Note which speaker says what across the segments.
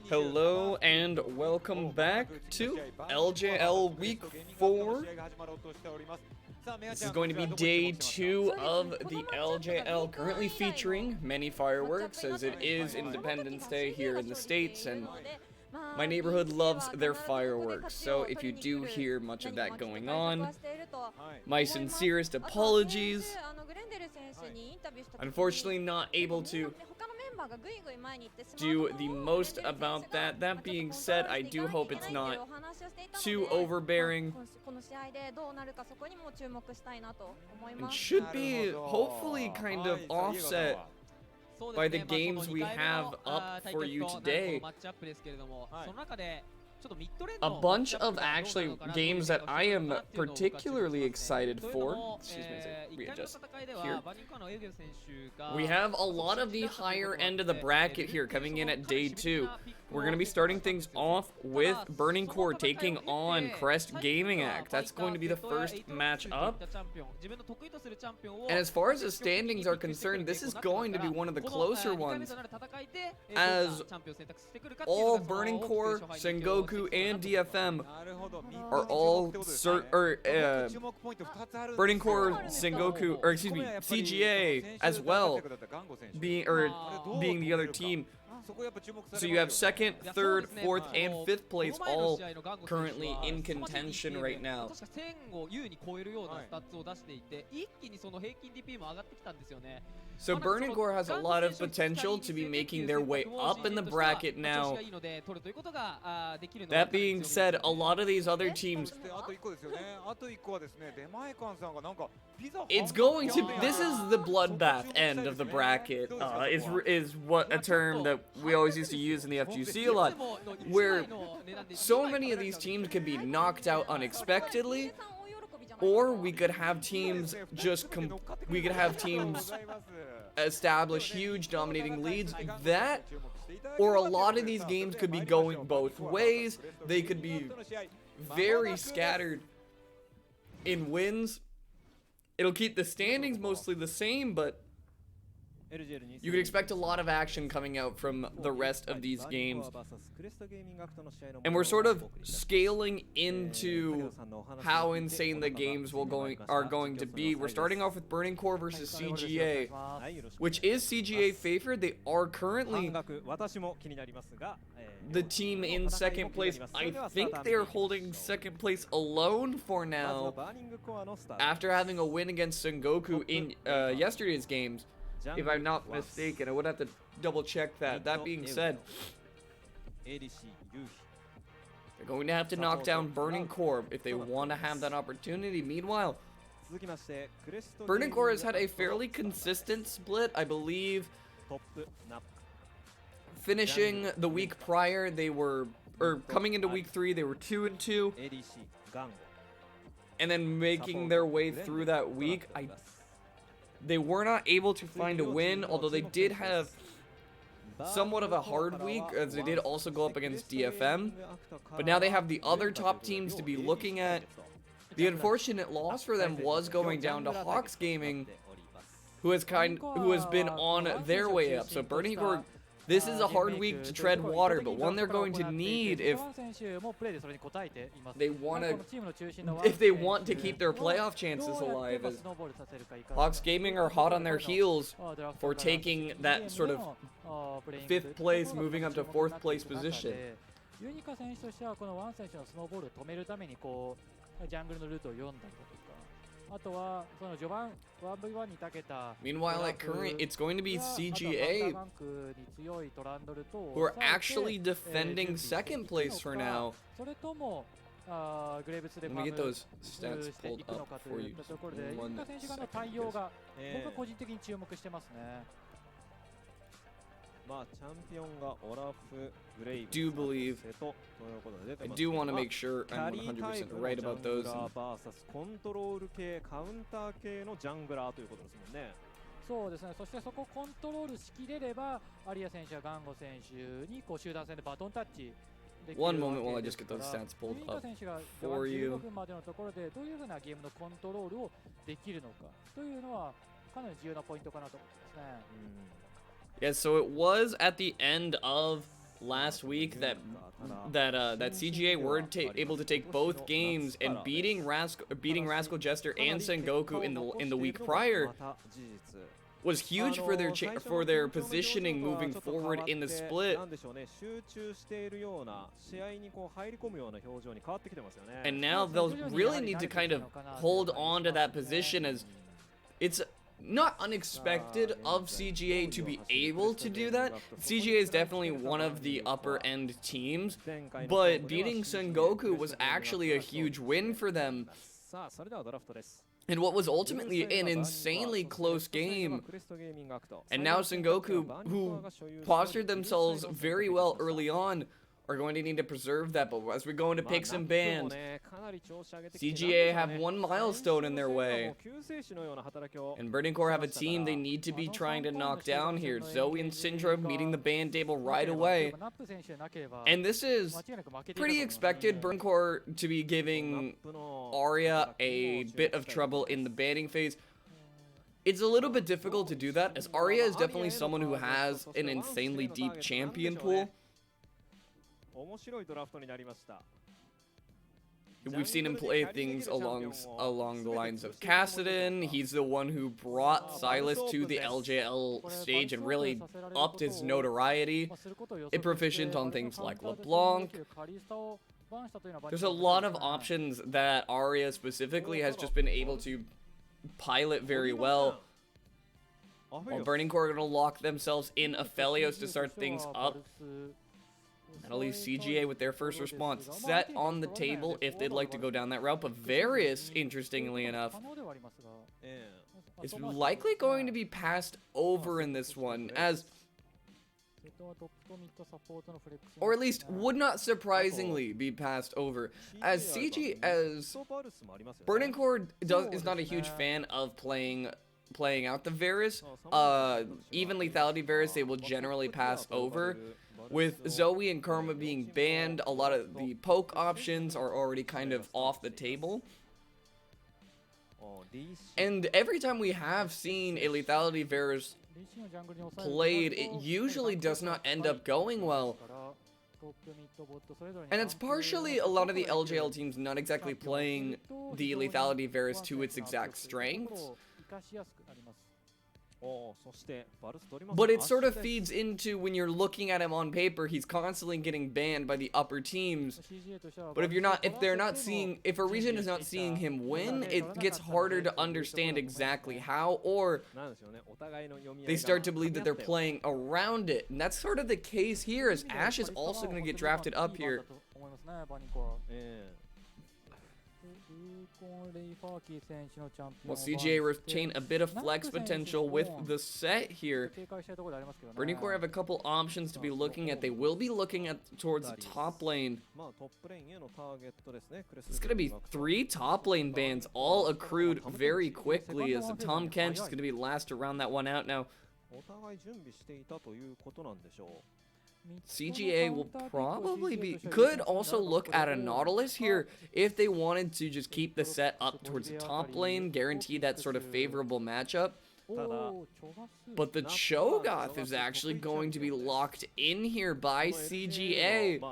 Speaker 1: Hello and welcome back to LJL Week 4. This is going to be day 2 of the LJL, currently featuring many fireworks as it is Independence Day here in the States, and my neighborhood loves their fireworks. So if you do hear much of that going on, my sincerest apologies. Unfortunately not able to do the most about that. That being said, I do hope it's not too overbearing and should be hopefully kind of offset by the games we have up for you today. A bunch of actually games that I am particularly excited for. Excuse me as I readjust here. We have a lot of the higher end of the bracket here coming in at day 2. We're going to be starting things off with Burning Core taking on Crest Gaming Act. That's going to be the first match up. And as far as the standings are concerned, this is going to be one of the closer ones, as all Burning Core, Sengoku, and DFM are all Burning Core, Sengoku, or excuse me, CGA as well, being the other team. So you have 2nd, 3rd, 4th, and 5th place all currently in contention right now. So Burning Core has a lot of potential to be making their way up in the bracket now. That being said, a lot of these other teams, it's going to, this is the bloodbath end of the bracket, is what a term that we always used to use in the FGC a lot, where so many of these teams could be knocked out unexpectedly, or we could have teams establish huge dominating leads. That, or a lot of these games could be going both ways. They could be very scattered in wins. It'll keep the standings mostly the same, but you can expect a lot of action coming out from the rest of these games. And we're sort of scaling into how insane the games are going to be. We're starting off with Burning Core versus CGA, which is CGA favored. They are currently the team in 2nd place. I think they're holding 2nd place alone for now, after having a win against Sengoku in yesterday's games, if I'm not mistaken. I would have to double check that. That being said, they're going to have to knock down Burning Core if they want to have that opportunity. Meanwhile, Burning Core has had a fairly consistent split, I believe. Finishing the week prior, they were, coming into week 3, they were 2-2. And then making their way through that week, they were not able to find a win, although they did have somewhat of a hard week, as they did also go up against DFM. But now they have the other top teams to be looking at. The unfortunate loss for them was going down to Hawks Gaming, who has been on their way up. So Burning Core, this is a hard week to tread water, but one they're going to need if they want to keep their playoff chances alive, as Hawks Gaming are hot on their heels for taking that sort of 5th place, moving up to 4th place position. Meanwhile, at current, it's going to be CGA, who are actually defending 2nd place for now. Let me get those stats pulled up for you. Just 1 second. I do believe, I do want to make sure I'm 100% right about those. One moment while I just get those stats pulled up for you. Yeah, so it was at the end of last week that CGA were able to take both games, and beating Rascal Jester and Sengoku in the week prior was huge for their positioning moving forward in the split. And now they'll really need to kind of hold on to that position, as it's not unexpected of CGA to be able to do that. CGA is definitely one of the upper end teams, but beating Sengoku was actually a huge win for them. And what was ultimately an insanely close game. And now Sengoku, who postured themselves very well early on, are going to need to preserve that. But as we go into picks and bans, CGA have one milestone in their way. And Burning Core have a team they need to be trying to knock down here. Zoe and Syndrome meeting the ban table right away. And this is pretty expected. Burning Core to be giving Arya a bit of trouble in the banning phase. It's a little bit difficult to do that, as Arya is definitely someone who has an insanely deep champion pool. We've seen him play things along the lines of Kassadin. He's the one who brought Silas to the LJL stage and really upped his notoriety. It's proficient on things like LeBlanc. There's a lot of options that Arya specifically has just been able to pilot very well. While Burning Core are going to lock themselves in Aphelios to start things up. That'll leave CGA with their first response set on the table if they'd like to go down that route. But Various, interestingly enough, is likely going to be passed over in this one, as, or at least would not surprisingly be passed over, as Burning Core is not a huge fan of playing out the Varus. Even Lethality Varus they will generally pass over. With Zoe and Karma being banned, a lot of the poke options are already kind of off the table. And every time we have seen a Lethality Varus played, it usually does not end up going well. And it's partially a lot of the LJL teams not exactly playing the Lethality Varus to its exact strengths. But it sort of feeds into, when you're looking at him on paper, he's constantly getting banned by the upper teams. But if a region is not seeing him win, it gets harder to understand exactly how, or they start to believe that they're playing around it. And that's sort of the case here, as Ash is also going to get drafted up here. Well, CGA retain a bit of flex potential with the set here. Burning Core have a couple options to be looking at. They will be looking at towards the top lane. It's going to be 3 top lane bans, all accrued very quickly, as the Tom Kench is going to be last to round that one out now. CGA will probably could also look at a Nautilus here if they wanted to just keep the set up towards the top lane, guarantee that sort of favorable matchup. But the Cho'Gath is actually going to be locked in here by CGA.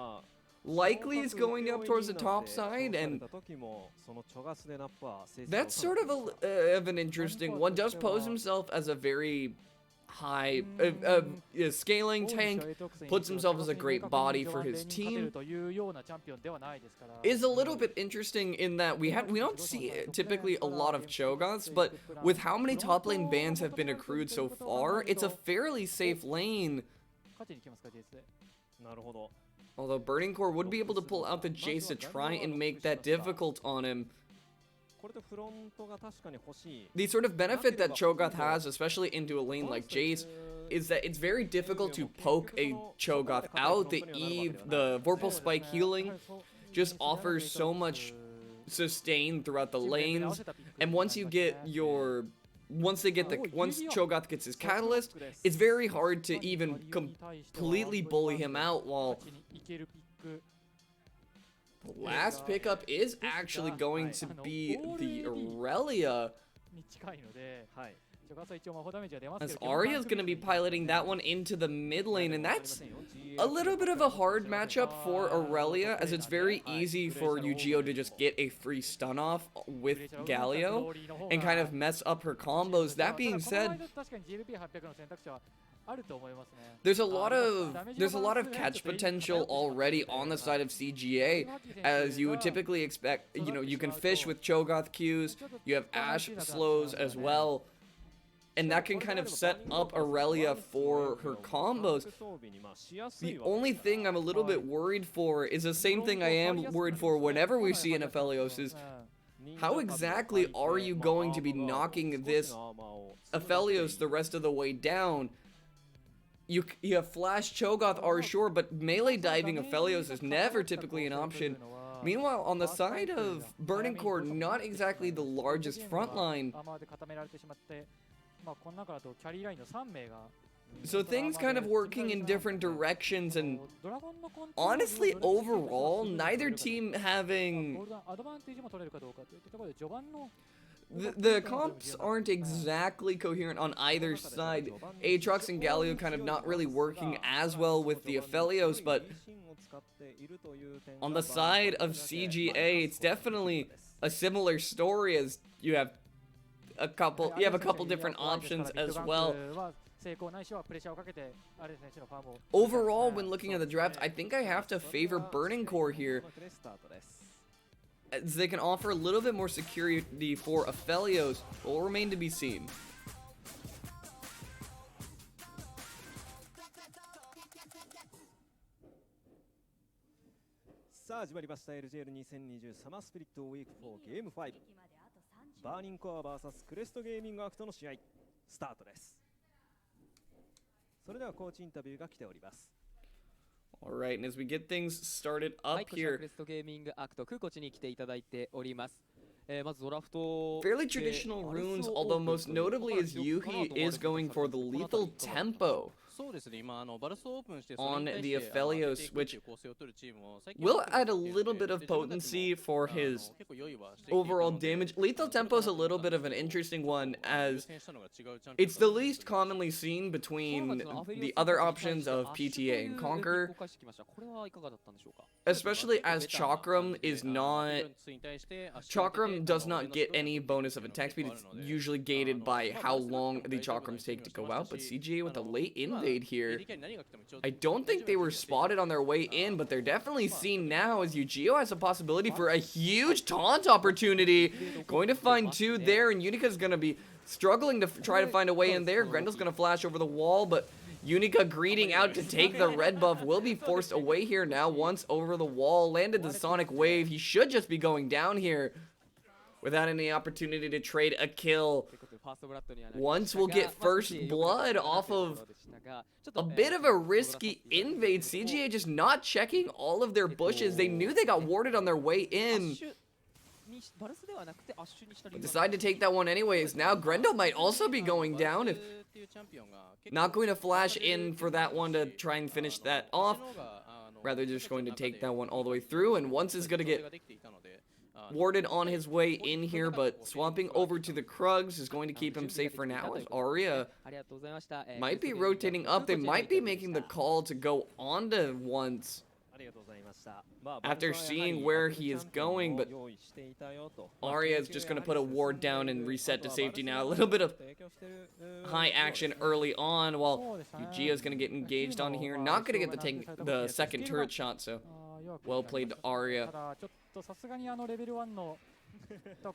Speaker 1: Likely is going up towards the top side, and that's sort of an interesting one. Does pose himself as a very high scaling tank, puts himself as a great body for his team. Is a little bit interesting in that we don't see typically a lot of Cho'Gaths, but with how many top lane bans have been accrued so far, it's a fairly safe lane. Although Burning Core would be able to pull out the Jace to try and make that difficult on him. The sort of benefit that Cho'Gath has, especially into a lane like Jace, is that it's very difficult to poke a Cho'Gath out. The Vorpal Spike healing just offers so much sustain throughout the lanes, and once Cho'Gath gets his catalyst, it's very hard to even completely bully him out, while the last pickup is actually going to be the Aurelia. As Arya's going to be piloting that one into the mid lane, and that's a little bit of a hard matchup for Aurelia, as it's very easy for Yu-Gi-Oh to just get a free stun off with Galio and kind of mess up her combos. That being said, there's a lot of catch potential already on the side of CGA, as you would typically expect. You know, you can fish with Cho'Gath Qs, you have Ashe slows as well, and that can kind of set up Aurelia for her combos. The only thing I'm a little bit worried for is the same thing I am worried for whenever we see an Aphelios, is how exactly are you going to be knocking this Aphelios the rest of the way down? You have Flash Cho'Gath are sure, but melee diving Aphelios is never typically an option. Meanwhile, on the side of Burning Core, not exactly the largest front line. So things kind of working in different directions, and honestly, overall, neither team having... The comps aren't exactly coherent on either side. Aatrox and Galio kind of not really working as well with the Aphelios, but on the side of CGA, it's definitely a similar story, as you have a couple different options as well. Overall, when looking at the draft, I think I have to favor Burning Core here, as they can offer a little bit more security for Aphelios, but will remain to be seen.
Speaker 2: LJL 2020サマースピリットウィーク4ゲーム5バーニングコア vs クレストゲーミングアクトの試合スタートです。それではコーチインタビューが来ております。
Speaker 1: Alright, and as we get things started up here, fairly traditional runes, although most notably is Yuhi is going for the lethal tempo on the Aphelios, which will add a little bit of potency for his overall damage. Lethal tempo is a little bit of an interesting one, as it's the least commonly seen between the other options of PTA and Conquer, especially as Chakram is not... Chakram does not get any bonus of attack speed. It's usually gated by how long the Chakrams take to go out, but CGA with a late invade here. I don't think they were spotted on their way in, but they're definitely seen now, as Yu-Gi-Oh has a possibility for a huge taunt opportunity. Going to find two there, and Unica's going to be struggling to try to find a way in there. Grendel's going to flash over the wall, but Unica greeting out to take the red buff will be forced away here now. Once over the wall, landed the Sonic Wave. He should just be going down here without any opportunity to trade a kill. Once we'll get first blood off of a bit of a risky invade. CGA just not checking all of their bushes. They knew they got warded on their way in, but decide to take that one anyways. Now Grendel might also be going down, if not going to flash in for that one to try and finish that off, rather just going to take that one all the way through. And once is going to get warded on his way in here, but swapping over to the Krugs is going to keep him safe for now, as Arya might be rotating up. They might be making the call to go onto once after seeing where he is going, but Arya is just going to put a ward down and reset to safety now. A little bit of high action early on, while Yu-Gi-Oh is going to get engaged on here. Not going to get the second turret shot, so well played to Arya.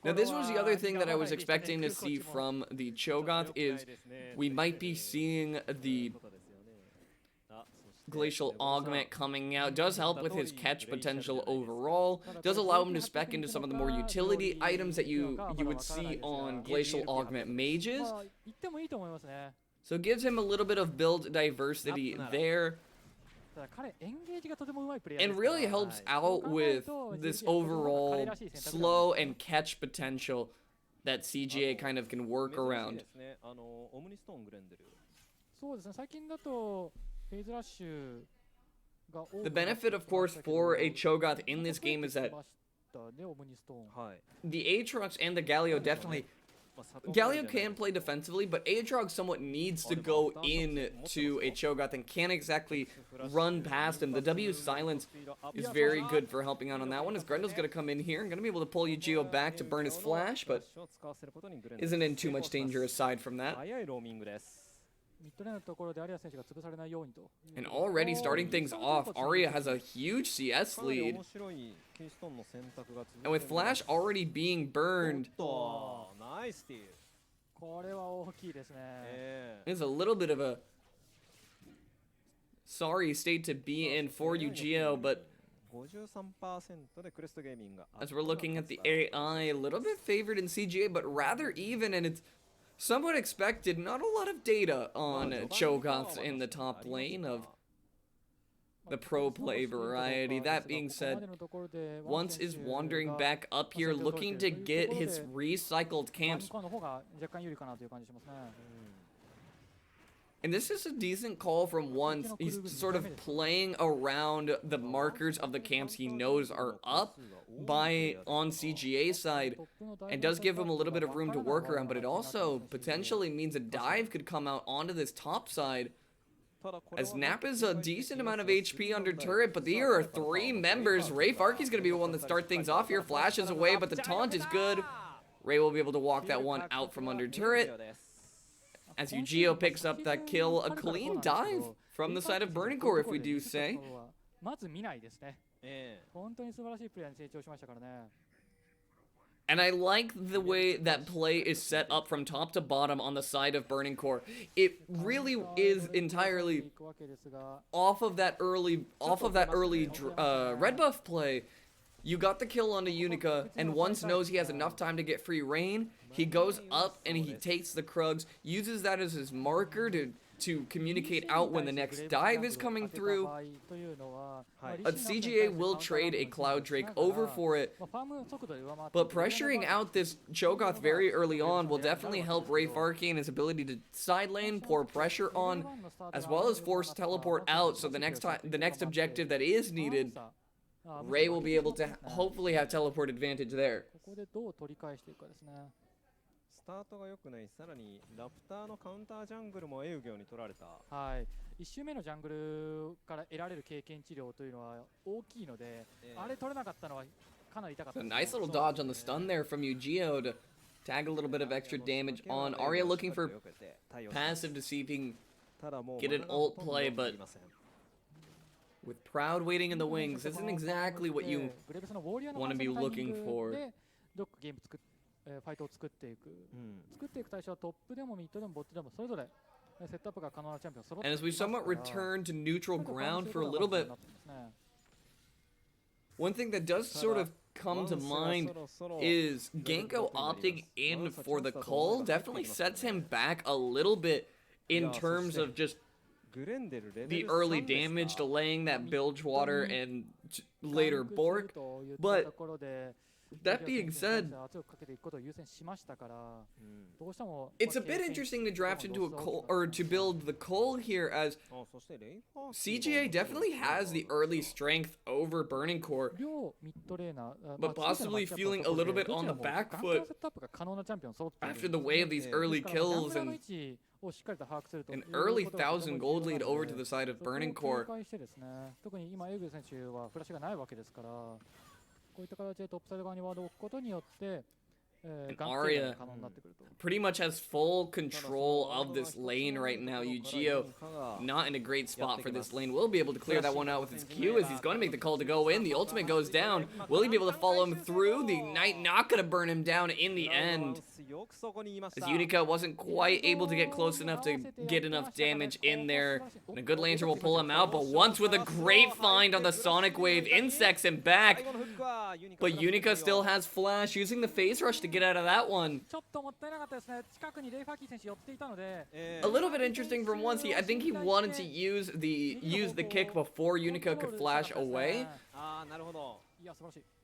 Speaker 1: Now this was the other thing that I was expecting to see from the Cho'Gath, is we might be seeing the Glacial Augment coming out. Does help with his catch potential overall. Does allow him to spec into some of the more utility items that you would see on Glacial Augment mages. So it gives him a little bit of build diversity there, and really helps out with this overall slow and catch potential that CGA kind of can work around. The benefit, of course, for a Cho'Gath in this game is that the Aatrox and the Galio definitely Galio can play defensively, but Aatrox somewhat needs to go in to a Cho'Gath and can't exactly run past him. The W silence is very good for helping out on that one, as Grendel's going to come in here and going to be able to pull Yu-Gi-Oh back to burn his flash, but isn't in too much danger aside from that. And already starting things off, Arya has a huge CS lead. And with Flash already being burned, it's a little bit of a sorry state to be in for Yu-Gi-Oh, but as we're looking at the AI, a little bit favored in CGA, but rather even, and it's somewhat expected. Not a lot of data on Cho'Gaths in the top lane of the pro play variety. That being said, Once is wandering back up here looking to get his recycled camps. And this is a decent call from Once. He's sort of playing around the markers of the camps he knows are up on CGA side, and does give him a little bit of room to work around, but it also potentially means a dive could come out onto this top side, as Nap is a decent amount of HP under turret, but here are three members. Ray Farkey's going to be the one to start things off here. Flashes away, but the taunt is good. Ray will be able to walk that one out from under turret. As Yu-Gi-Oh picks up that kill, a clean dive from the side of Burning Core, if we do say. And I like the way that play is set up from top to bottom on the side of Burning Core. It really is entirely off of that early red buff play. You got the kill onto Unica, and Once knows he has enough time to get free reign. He goes up and he takes the Krugs, uses that as his marker to communicate out when the next dive is coming through. CGA will trade a Cloud Drake over for it, but pressuring out this Cho'Gath very early on will definitely help Ray Farkey and his ability to side lane, pour pressure on, as well as force teleport out, so the next objective that is needed, Ray will be able to hopefully have teleport advantage there.
Speaker 2: スタートが良くない、さらにラプターのカウンタージャングルもエウギョに取られた。はい。1周目のジャングルから得られる経験治療というのは大きいので、あれ取れなかったのはかなり痛かった。A nice little dodge on the stun there from Yu-Gi-Oh to tag a little bit of extra damage on Arya, looking for passive to see if he can get an ult play, but with Proud waiting in the wings, isn't exactly what you want to be looking for. ファイトを作っていく対象はトップでもミッドでもボットでもそれぞれセットアップが可能なチャンピオン揃っている。And as we somewhat return to neutral ground for a little bit, one thing that does sort of come to mind is Genko opting in for the Cull definitely sets him back a little bit in terms of just the early damage, delaying that bilge water and later Bork, but that being said, it's a bit interesting to draft into a Cull, or to build the Cull here, as CGA definitely has the early strength over Burning Core, but possibly feeling a little bit on the back foot after the way of these early kills and an early 1,000 gold lead over to the side of Burning Core. And Arya pretty much has full control of this lane right now. Yu-Gi-Oh not in a great spot for this lane. Will be able to clear that one out with his Q as he's going to make the call to go in. The ultimate goes down. Will he be able to follow him through? The Ignite not going to burn him down in the end, as Unica wasn't quite able to get close enough to get enough damage in there. And a good laner will pull him out, but Once with a great find on the Sonic Wave, insects him back. But Unica still has Flash, using the Phase Rush to get out of that one. A little bit interesting from Once. I think he wanted to use the kick before Unica could flash away.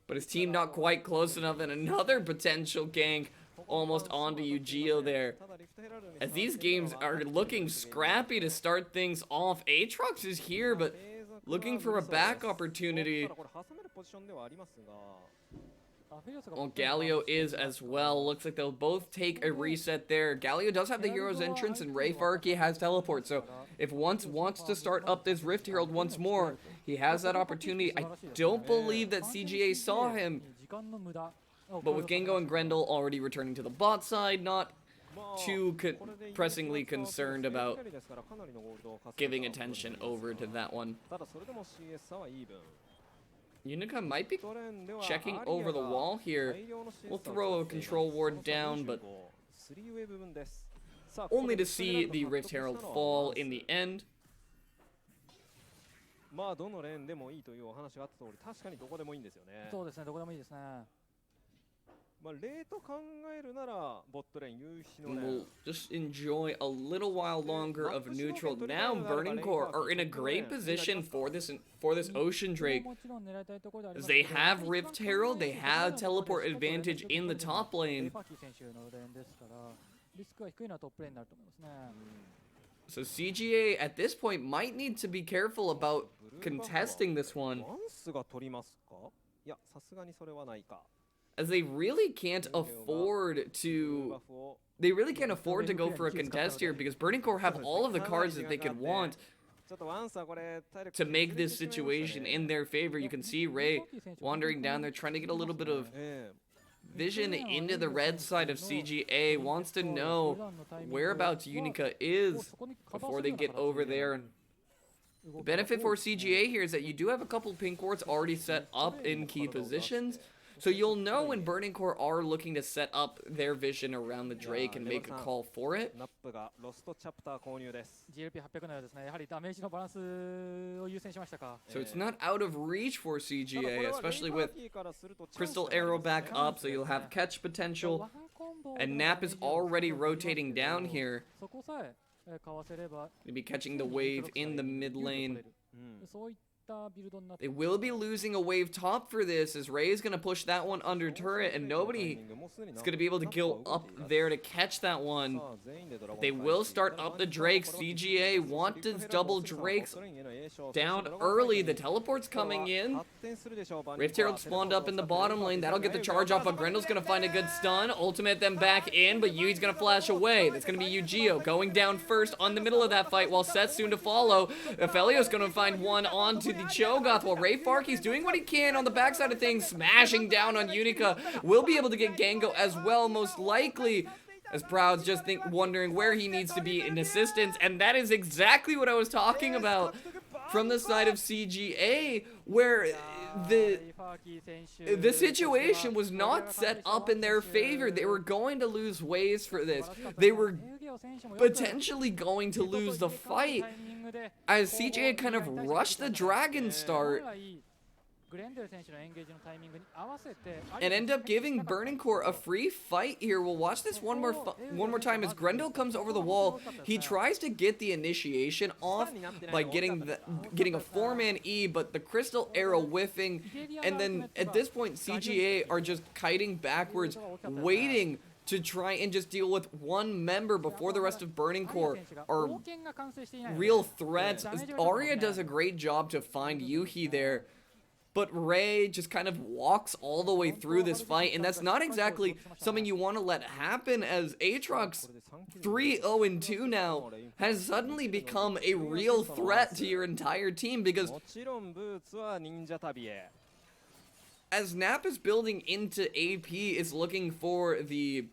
Speaker 2: But his team not quite close enough, and another potential gank almost onto Yu-Gi-Oh there. As these games are looking scrappy to start things off, Aatrox is here, but looking for a back opportunity.
Speaker 1: Well, Galio is as well. Looks like they'll both take a reset there. Galio does have the Hero's Entrance, and Ray Farkey has Teleport. So if once wants to start up this Rift Herald once more, he has that opportunity. I don't believe that CGA saw him. But with Gengo and Grendel already returning to the bot side, not too pressingly concerned about giving attention over to that one. Unica might be checking over the wall here. We'll throw a control ward down, but only to see the Rift Herald fall in the end.
Speaker 2: まあどのレーンでもいいというお話があった通り、確かにどこでもいいんですよね。そうですね、どこでもいいですね。まあレート考えるならボットレーン優秀のレーン。
Speaker 1: We'll just enjoy a little while longer of neutral. Now Burning Core are in a great position for this Ocean Drake. As they have Rift Herald, they have teleport advantage in the top lane. So CGA at this point might need to be careful about contesting this one, as they really can't afford to go for a contest here, because Burning Core have all of the cards that they could want to make this situation in their favor. You can see Ray wandering down there, trying to get a little bit of vision into the red side of CGA, wants to know whereabouts Unica is before they get over there. The benefit for CGA here is that you do have a couple pink wards already set up in key positions, so you'll know when Burning Core are looking to set up their vision around the Drake and make a call for it. So it's not out of reach for CGA, especially with Crystal Arrow back up, so you'll have catch potential. And Nap is already rotating down here. Gonna be catching the wave in the mid lane. They will be losing a wave top for this, as Ray is going to push that one under turret, and nobody is going to be able to go up there to catch that one. They will start up the Drakes. CGA want to double Drakes down early. The teleport's coming in. Rift Herald spawned up in the bottom lane. That'll get the charge off, but Grendel's going to find a good stun. Ultimate them back in, but Yui's going to flash away. That's going to be Yu-Gi-Oh going down first on the middle of that fight, while Seth's soon to follow. Aphelios going to find one onto the Cho'Gath, while Ray Farkey's doing what he can on the backside of things, smashing down on Unica. Will be able to get Gengo as well, most likely, as Proud's just wondering where he needs to be in assistance, and that is exactly what I was talking about from the side of CGA, where the situation was not set up in their favor. They were going to lose waves for this. They were potentially going to lose the fight, as CGA kind of rushed the Dragon start and end up giving Burning Core a free fight here. We'll watch this one more time as Grendel comes over the wall. He tries to get the initiation off by getting a 4-man E, but the Crystal Arrow whiffing, and then at this point CGA are just kiting backwards, waiting to try and just deal with one member before the rest of Burning Core are real threats. Arya does a great job to find Yuhi there, but Ray just kind of walks all the way through this fight, and that's not exactly something you want to let happen, as Aatrox, 3-0-2 now, has suddenly become a real threat to your entire team, because as Nap is building into AP, is looking for the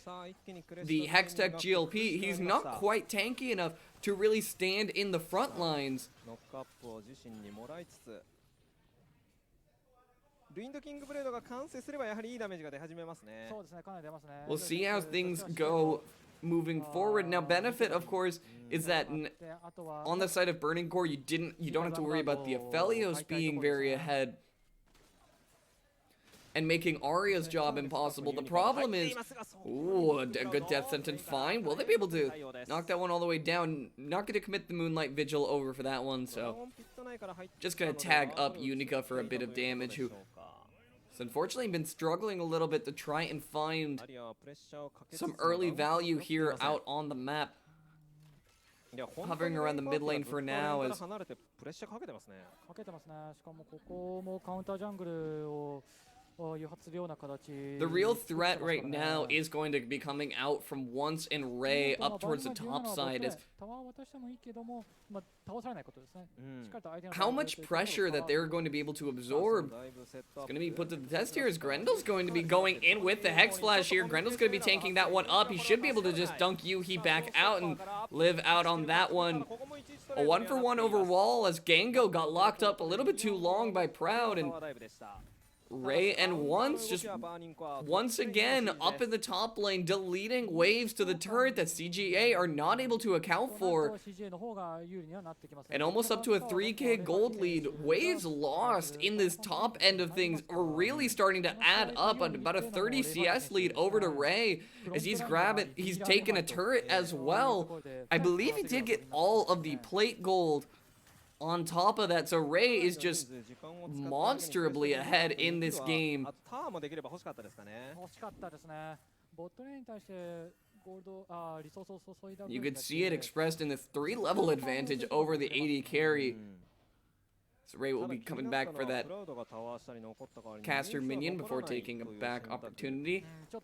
Speaker 1: Hextech GLP, he's not quite tanky enough to really stand in the front lines. We'll see how things go moving forward. Now, benefit, of course, is that on the side of Burning Core, you don't have to worry about the Aphelios being very ahead and making Arya's job impossible. The problem is, ooh, a good death sentence, fine. Will they be able to knock that one all the way down? Not going to commit the Moonlight Vigil over for that one, so just going to tag up Unica for a bit of damage, who has unfortunately been struggling a little bit to try and find some early value here out on the map. Hovering around the mid lane for now as The real threat right now is going to be coming out from Once and Ray up towards the top side. Is how much pressure that they're going to be able to absorb. It's going to be put to the test here as Grendel's going to be going in with the Hex Flash here. Grendel's going to be tanking that one up. He should be able to just dunk Yuhi back out and live out on that one. A 1-for-1 over wall as Gango got locked up a little bit too long by Proud, and Ray and Once just once again up in the top lane, deleting waves to the turret that CGA are not able to account for. And almost up to a 3k gold lead. Waves lost in this top end of things are really starting to add up on about a 30 CS lead over to Ray as he's taken a turret as well. I believe he did get all of the plate gold on top of that, so Ray is just monstrably ahead in this game. You could see it expressed in the 3-level advantage over the AD carry. So Ray will be coming back for that caster minion before taking a back opportunity. So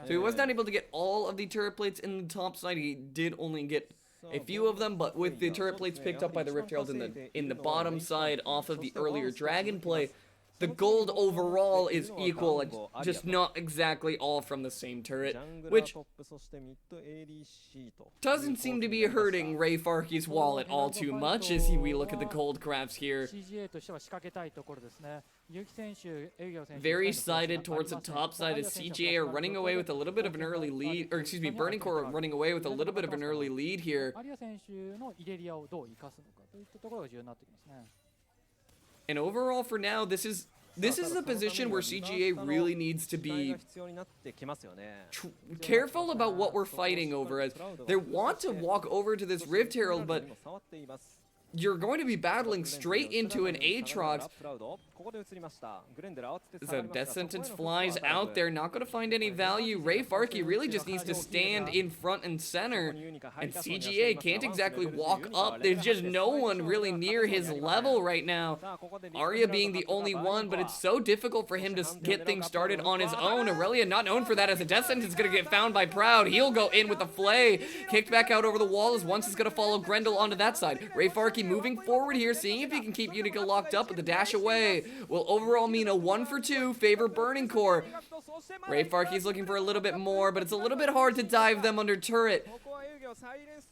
Speaker 1: he was not able to get all of the turret plates in the top side. He did only get a few of them, but with the turret plates picked up by the Rift Herald in the bottom side off of the earlier Dragon play, the gold overall is equal, and just not exactly all from the same turret, which doesn't seem to be hurting Ray Farkey's wallet all too much as we look at the gold crafts here. Very sided towards the top side as CGA are running away with a little bit of an early lead, or excuse me, Burning Core are running away with a little bit of an early lead here. And overall, for now, this is a position where CGA really needs to be careful about what we're fighting over, as they want to walk over to this Rift Herald, but you're going to be battling straight into an Aatrox. So Death Sentence flies out there, not going to find any value. Ray Farkey really just needs to stand in front and center, and CGA can't exactly walk up. There's just no one really near his level right now. Arya being the only one, but it's so difficult for him to get things started on his own. Aurelia not known for that, as the Death Sentence is going to get found by Proud. He'll go in with the Flay, kicked back out over the wall as Once is going to follow Grendel onto that side. Ray Farkey moving forward here, seeing if he can keep Unica locked up, but the dash away will overall mean a 1-for-2 favor Burning Core. Ray Farkey's looking for a little bit more, but it's a little bit hard to dive them under turret,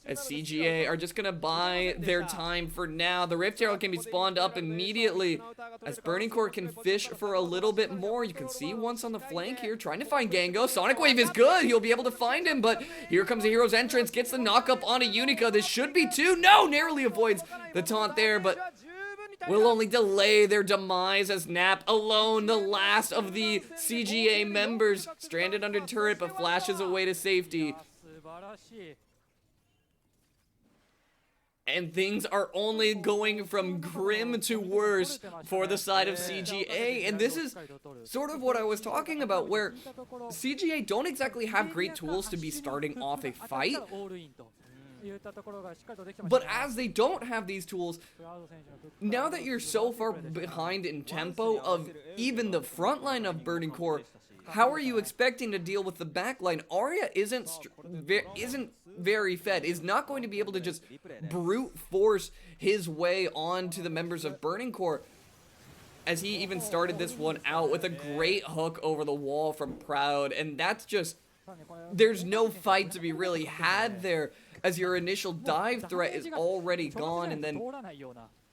Speaker 1: as CGA are just gonna buy their time for now. The Rift Herald can be spawned up immediately, as Burning Core can fish for a little bit more. You can see Once on the flank here, trying to find Gango. Sonic Wave is good, he'll be able to find him, but here comes the hero's entrance, gets the knock up onto Unica. This should be 2. No, narrowly avoids the taunt there, but will only delay their demise as Nap alone, the last of the CGA members, stranded under turret but flashes away to safety. And things are only going from grim to worse for the side of CGA. And this is sort of what I was talking about, where CGA don't exactly have great tools to be starting off a fight. But as they don't have these tools, now that you're so far behind in tempo of even the front line of Burning Core, how are you expecting to deal with the back line? Arya isn't very fed, is not going to be able to just brute force his way onto the members of Burning Core, as he even started this one out with a great hook over the wall from Proud, and that's just, there's no fight to be really had there, as your initial dive threat is already gone, and then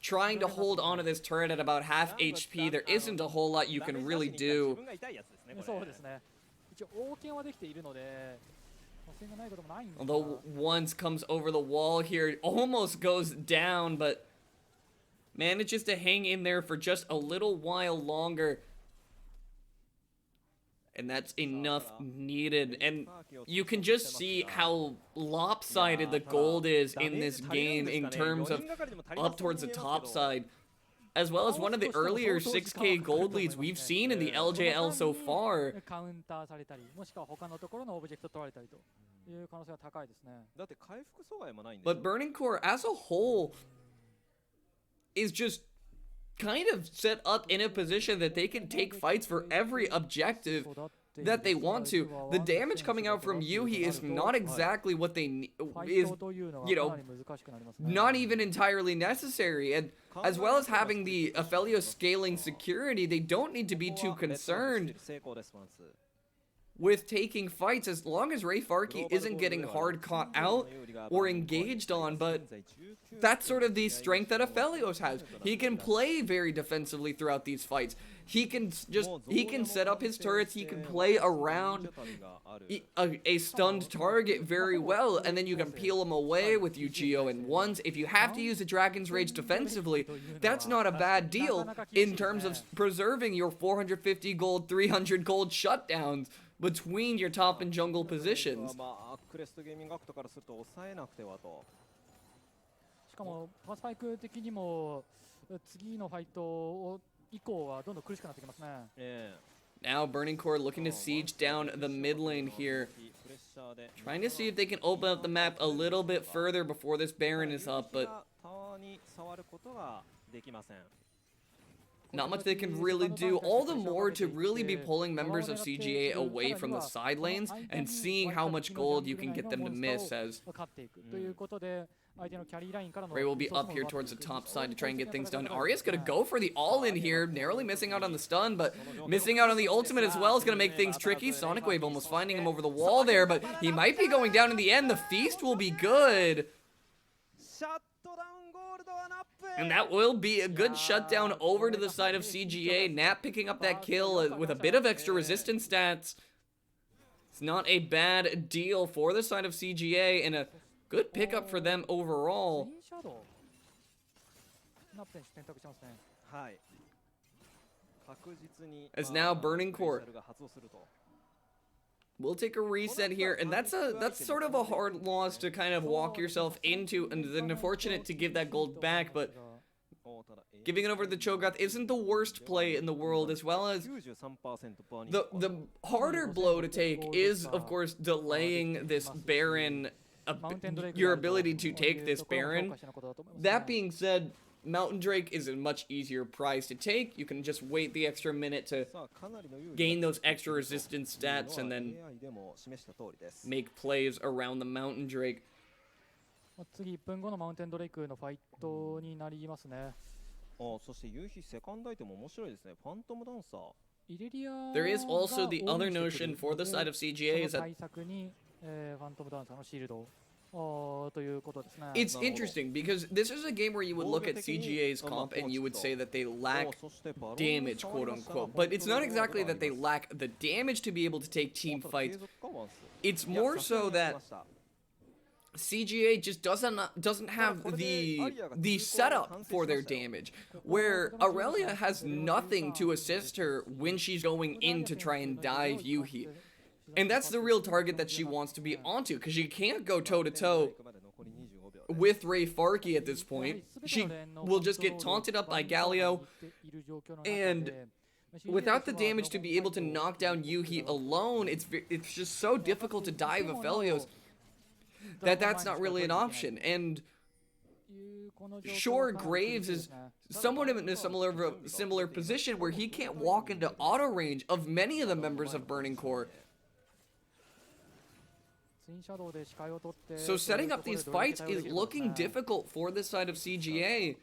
Speaker 1: trying to hold onto this turret at about half HP, there isn't a whole lot you can really do. Although Once comes over the wall here, almost goes down, but manages to hang in there for just a little while longer. And that's enough needed, and you can just see how lopsided the gold is in this game in terms of up towards the top side, as well as one of the earlier 6k gold leads we've seen in the LJL so far. But Burning Core as a whole is just kind of set up in a position that they can take fights for every objective that they want to. The damage coming out from Yuhi is not exactly what they is, you know, not even entirely necessary. And as well as having the Aphelios scaling security, they don't need to be too concerned with taking fights as long as Ray Farkey isn't getting hard caught out or engaged on. But that's sort of the strength that Aphelios has. He can play very defensively throughout these fights. He can set up his turrets, he can play around a stunned target very well, and then you can peel him away with Yu-Gi-Oh! And ones. If you have to use a Dragon's Rage defensively, that's not a bad deal in terms of preserving your 450 gold, 300 gold shutdowns between your top and jungle positions.
Speaker 3: しかもパスファイク的にも次のファイトを以降はどんどん苦しくなってきますね。
Speaker 1: Now Burning Core looking to siege down the mid lane here. Trying to see if they can open up the map a little bit further before this Baron is up, but not much they can really do. All the more to really be pulling members of CGA away from the side lanes and seeing how much gold you can get them to miss as Ray will be up here towards the top side to try and get things done. Arya's gonna go for the all-in here, narrowly missing out on the stun, but missing out on the ultimate as well is gonna make things tricky. Sonic Wave almost finding him over the wall there, but he might be going down in the end. The feast will be good. And that will be a good shutdown over to the side of CGA. Nap picking up that kill with a bit of extra resistance stats. It's not a bad deal for the side of CGA, and a good pickup for them overall. As now Burning Core we'll take a reset here, and that's sort of a hard loss to kind of walk yourself into, and then unfortunate to give that gold back, but giving it over to the Cho'Gath isn't the worst play in the world, as well as the harder blow to take is, of course, delaying this Baron, your ability to take this Baron. That being said, Mountain Drake is a much easier prize to take. You can just wait the extra minute to gain those extra resistance stats and then make plays around the Mountain Drake.
Speaker 3: 次1分後のマウンテンドレイクのファイトになりますね。
Speaker 2: そして夕日セカンドアイテム面白いですね。ファントムダンサー。
Speaker 1: There is also the other notion for the side of CGA is that it's interesting because this is a game where you would look at CGA's comp and you would say that they lack damage, quote unquote. But it's not exactly that they lack the damage to be able to take team fights. It's more so that CGA just doesn't have the setup for their damage, where Aurelia has nothing to assist her when she's going in to try and dive Yuhi. And that's the real target that she wants to be onto, because she can't go toe-to-toe with Ray Farkey at this point. She will just get taunted up by Galio, and without the damage to be able to knock down Yuhi alone, it's just so difficult to dive Aphelios that that's not really an option. And sure, Graves is somewhat in a similar position where he can't walk into auto range of many of the members of Burning Core. So setting up these fights is looking difficult for this side of CGA.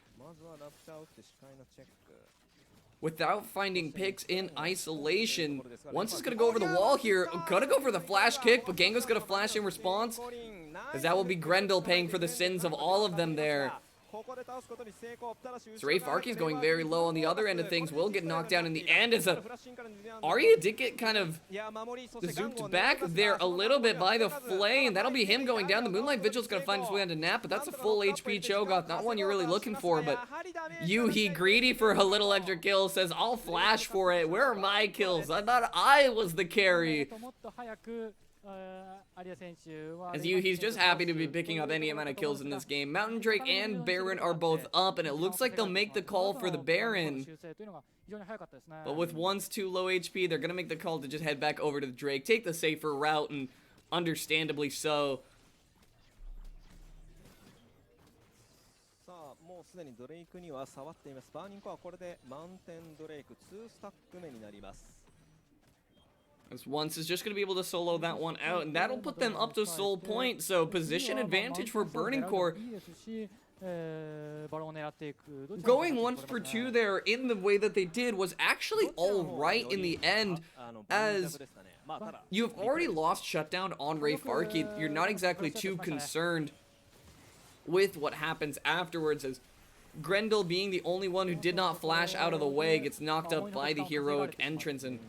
Speaker 1: Without finding picks in isolation. Once is going to go over the wall here. Gonna go for the flash kick, but Gengo's going to flash in response, as that will be Grendel paying for the sins of all of them there. So Ray Farkey's going very low on the other end of things. Will get knocked down in the end as Arya did get kind of zooped back there a little bit by the Flay, and that'll be him going down. The Moonlight Vigil's going to find his way onto Nap, but that's a full HP Cho'Gath. Not one you're really looking for, but Yuhi, greedy for a little extra kill, says, I'll flash for it. Where are my kills? I thought I was the carry. As he's just happy to be picking up any amount of kills in this game. Mountain Drake and Baron are both up, and it looks like they'll make the call for the Baron. But with one's too low HP, they're going to make the call to just head back over to the Drake, take the safer route, and understandably so.
Speaker 2: もうすでにドレイクには触っています。バーニングコアこれでマウンテンドレイク2スタック目になります。
Speaker 1: As Once is just going to be able to solo that one out, and that'll put them up to sole point, so position advantage for Burning Core. Going 1 for 2 there in the way that they did was actually alright in the end, as you've already lost shutdown on Ray Farkey. You're not exactly too concerned with what happens afterwards, as Grendel, being the only one who did not flash out of the way, gets knocked up by the heroic entrance. And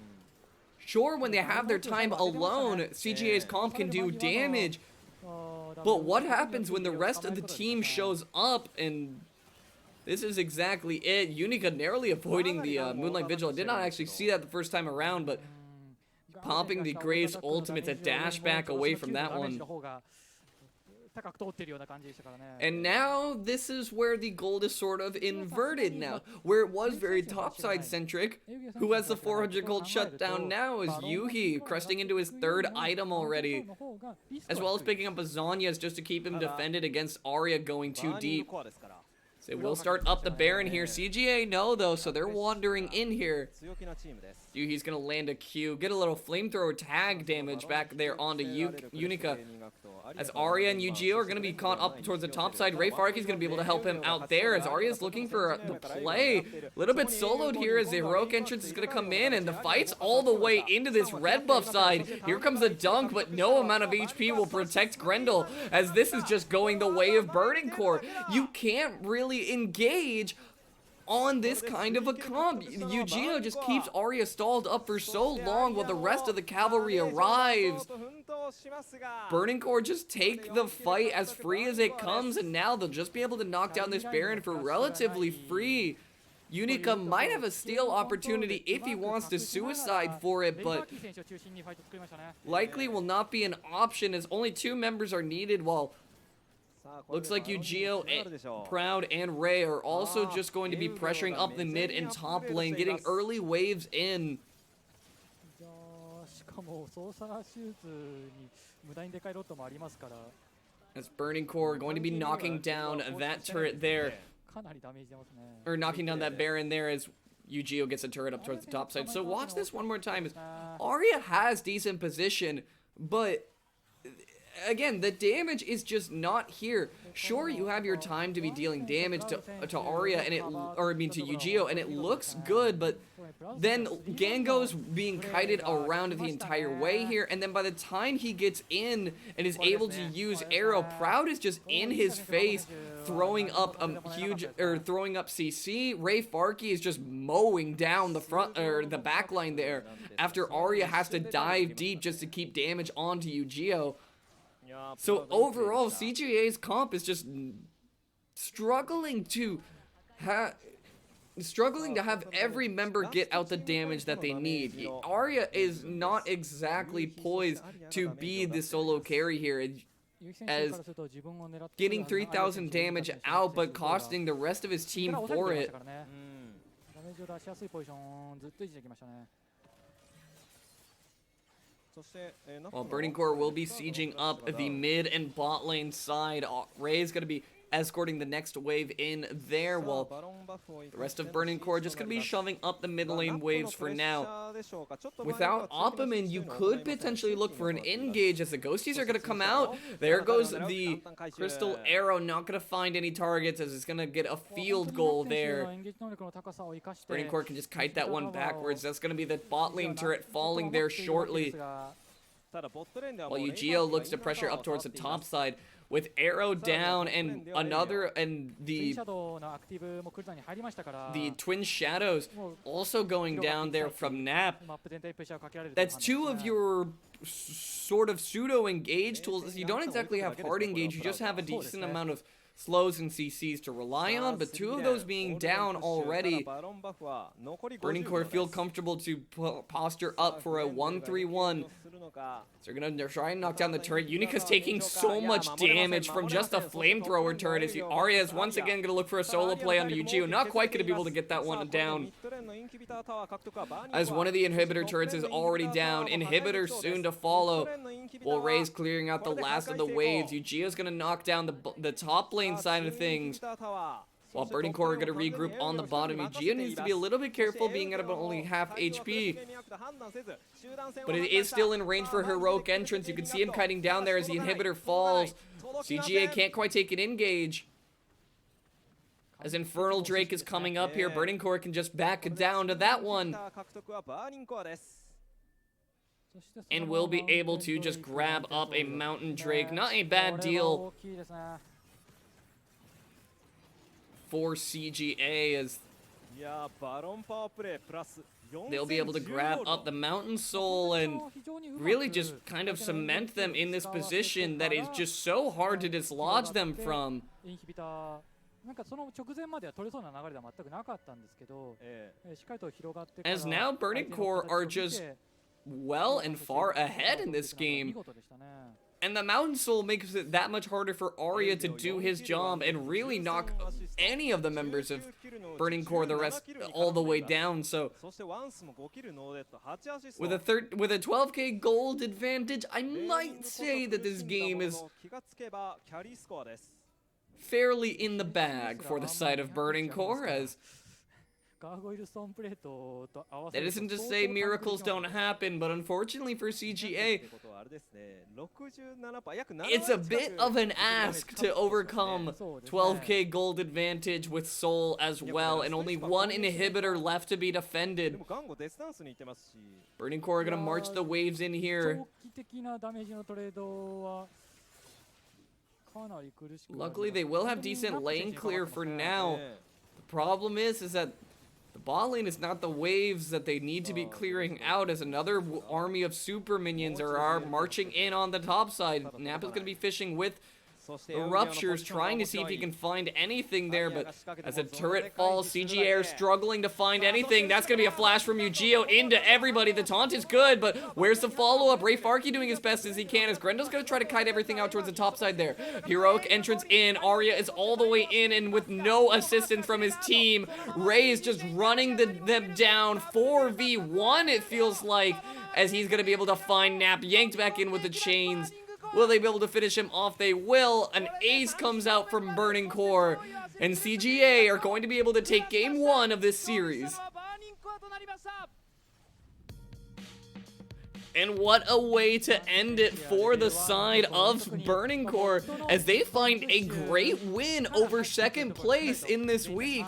Speaker 1: sure, when they have their time alone, CGA's comp can do damage, but what happens when the rest of the team shows up? And this is exactly it. Unica narrowly avoiding the Moonlight Vigil. I did not actually see that the first time around, but popping the Graves ultimate to dash back away from that one. And now this is where the gold is sort of inverted now. Where it was very topside centric, who has the 400 gold shutdown now is Yuhi, cresting into his 3rd item already. As well as picking up a Zanyas just to keep him defended against Arya going too deep. So we'll start up the Baron here. CGA no though, so they're wandering in here. Yuhi's gonna land a Q, get a little flamethrower tag damage back there onto Unica. As Arya and Yu-Gi-Oh are gonna be caught up towards the top side. Ray Farkey's gonna be able to help him out there as Arya's looking for the play. A little bit soloed here as the heroic entrance is gonna come in, and the fight's all the way into this red buff side. Here comes a dunk, but no amount of HP will protect Grendel, as this is just going the way of Burning Core. You can't really engage on this kind of a comp. Yu-Gi-Oh just keeps Arya stalled up for so long while the rest of the cavalry arrives. Burning Core just take the fight as free as it comes, and now they'll just be able to knock down this Baron for relatively free. Unica might have a steal opportunity if he wants to suicide for it, but likely will not be an option as only 2 members are needed, while looks like Yu-Gi-Oh, Proud, and Ray are also just going to be pressuring up the mid and top lane, getting early waves in. As Burning Core going to be knocking down that turret there. Or knocking down that Baron there as Yu-Gi-Oh gets a turret up towards the top side. So watch this one more time as Arya has decent position, but again, the damage is just not here. Sure, you have your time to be dealing damage to Arya and to Yu-Gi-Oh, and it looks good, but then Gango's being kited around the entire way here, and then by the time he gets in and is able to use Arrow, Proud is just in his face, throwing up throwing up CC. Ray Farkey is just mowing down the front or the back line there after Arya has to dive deep just to keep damage onto Yu-Gi-Oh. So overall, CGA's comp is just struggling to have every member get out the damage that they need. Arya is not exactly poised to be the solo carry here, as getting 3,000 damage out, but costing the rest of his team for it. While Burning Core will be sieging up the mid and bot lane side, Ray's going to be escorting the next wave in there, while the rest of Burning Core just going to be shoving up the mid lane waves for now. Without Opperman, you could potentially look for an engage as the Ghosties are going to come out. There goes the Crystal Arrow, not going to find any targets as it's going to get a field goal there. Burning Core can just kite that one backwards. That's going to be the bot lane turret falling there shortly. While Yu-Gi-Oh looks to pressure up towards the top side with Arrow down and the Twin Shadows also going down there from Nap. That's 2 of your sort of pseudo engage tools. You don't exactly have hard engage, you just have a decent amount of slows and CCs to rely on, but 2 of those being down already. Burning Core feel comfortable to posture up for a 1-3-1. So they're gonna try and knock down the turret. Unica's taking so much damage from just a flamethrower turret as Arya is once again gonna look for a solo play on Yu-Gi-Oh. Not quite gonna be able to get that one down, as one of the inhibitor turrets is already down. Inhibitor soon to follow, while Ray's clearing out the last of the waves. Yu-Gi-Oh's gonna knock down the top lane side of things. While Burning Core are going to regroup on the bottom. Geo needs to be a little bit careful being at about only half HP. But it is still in range for Heroic Entrance. You can see him kiting down there as the inhibitor falls. CGA can't quite take an engage. As Infernal Drake is coming up here, Burning Core can just back down to that one. And will be able to just grab up a Mountain Drake. Not a bad deal for CGA, as they'll be able to grab up the Mountain Soul and really just kind of cement them in this position that is just so hard to dislodge them from.
Speaker 3: なんかその直前までは取れそうな流れでは全くなかったんですけど、しっかりと広がってから
Speaker 1: As now Burning Core are just well and far ahead in this game. And the Mountain Soul makes it that much harder for Arya to do his job and really knock any of the members of Burning Core the rest all the way down. So with a 12k gold advantage, I might say that this game is fairly in the bag for the side of Burning Core, as that isn't to say miracles don't happen, but unfortunately for CGA, it's a bit of an ask to overcome 12k gold advantage with Soul as well, and only one inhibitor left to be defended. Burning Core are going to march the waves in here. Luckily, they will have decent lane clear for now. The problem is that the bot lane is not the waves that they need to be clearing out, as another army of super minions are marching in on the top side. Nappa's going to be fishing with the Ruptures, trying to see if he can find anything there, but as a turret falls, CGA are struggling to find anything. That's going to be a flash from Geo into everybody. The taunt is good, but where's the follow-up? Ray Farkey doing his best as he can, as Grendel's going to try to kite everything out towards the top side there. Heroic Entrance in. Arya is all the way in, and with no assistance from his team, Ray is just running them down. 4v1, it feels like, as he's going to be able to find Nap, yanked back in with the chains. Will they be able to finish him off? They will. An ace comes out from Burning Core, and CGA are going to be able to take game one of this series. And what a way to end it for the side of Burning Core, as they find a great win over second place in this week.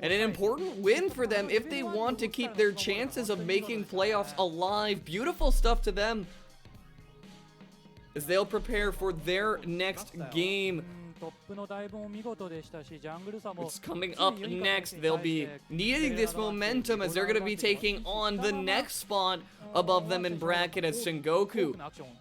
Speaker 1: And an important win for them if they want to keep their chances of making playoffs alive. Beautiful stuff to them, as they'll prepare for their next game. It's coming up next. They'll be needing this momentum, as they're going to be taking on the next spot above them in bracket, as Sengoku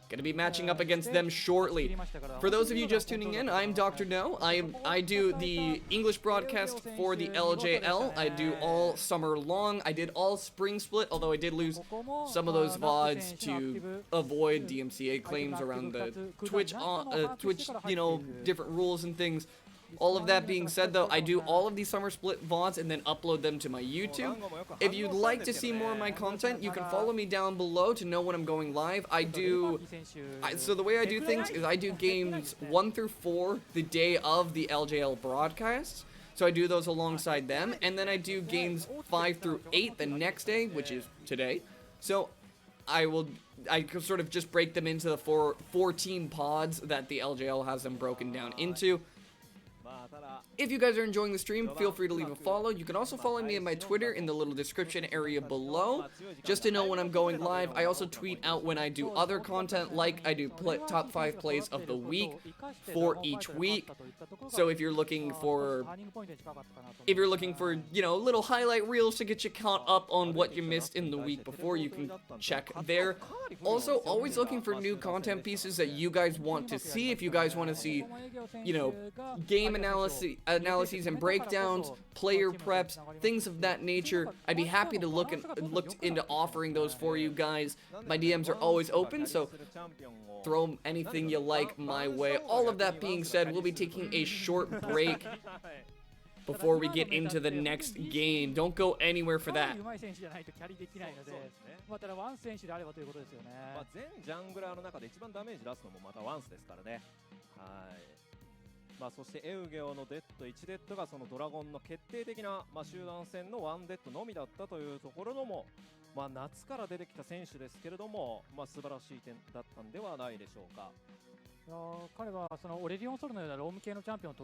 Speaker 1: going to be matching up against them shortly. For those of you just tuning in, I'm Dr. No. I do the English broadcast for the LJL. I do all summer long. I did all spring split, although I did lose some of those VODs to avoid DMCA claims around the Twitch, you know, different rules and things. All of that being said, though, I do all of these summer split VODs and then upload them to my YouTube. If you'd like to see more of my content, you can follow me down below to know when I'm going live. So the way I do things is I do games 1 through 4 the day of the LJL broadcasts. So I do those alongside them, and then I do games 5 through 8 the next day, which is today. So I sort of just break them into the 14 pods that the LJL has them broken down into. If you guys are enjoying the stream, feel free to leave a follow. You can also follow me on my Twitter in the little description area below, just to know when I'm going live. I also tweet out when I do other content, like I do top 5 plays of the week for each week. So if you're looking for, you know, little highlight reels to get you caught up on what you missed in the week before, you can check there. Also, always looking for new content pieces that you guys want to see. If you guys want to see, you know, game analyses and breakdowns, player preps, things of that nature, I'd be happy to look into offering those for you guys. My DMs are always open, so throw anything you like my way. All of that being said, we'll be taking a short break before we get into the next game. Don't go anywhere for that.
Speaker 2: まあ、ただワン選手であればということですよね。まあ、全ジャングラーの中で一番ダメージ出すのもまたワンスですからね。はい。まそしてエウゲオのデッド1デッドがそのドラゴンの決定的な、集団戦の1デッドのみだったというところのも、夏から出てきた選手ですけれども、素晴らしい点だったんではないでしょうか。
Speaker 3: いやー彼はそのオレリオンソルのようなローム系のチャンピオンを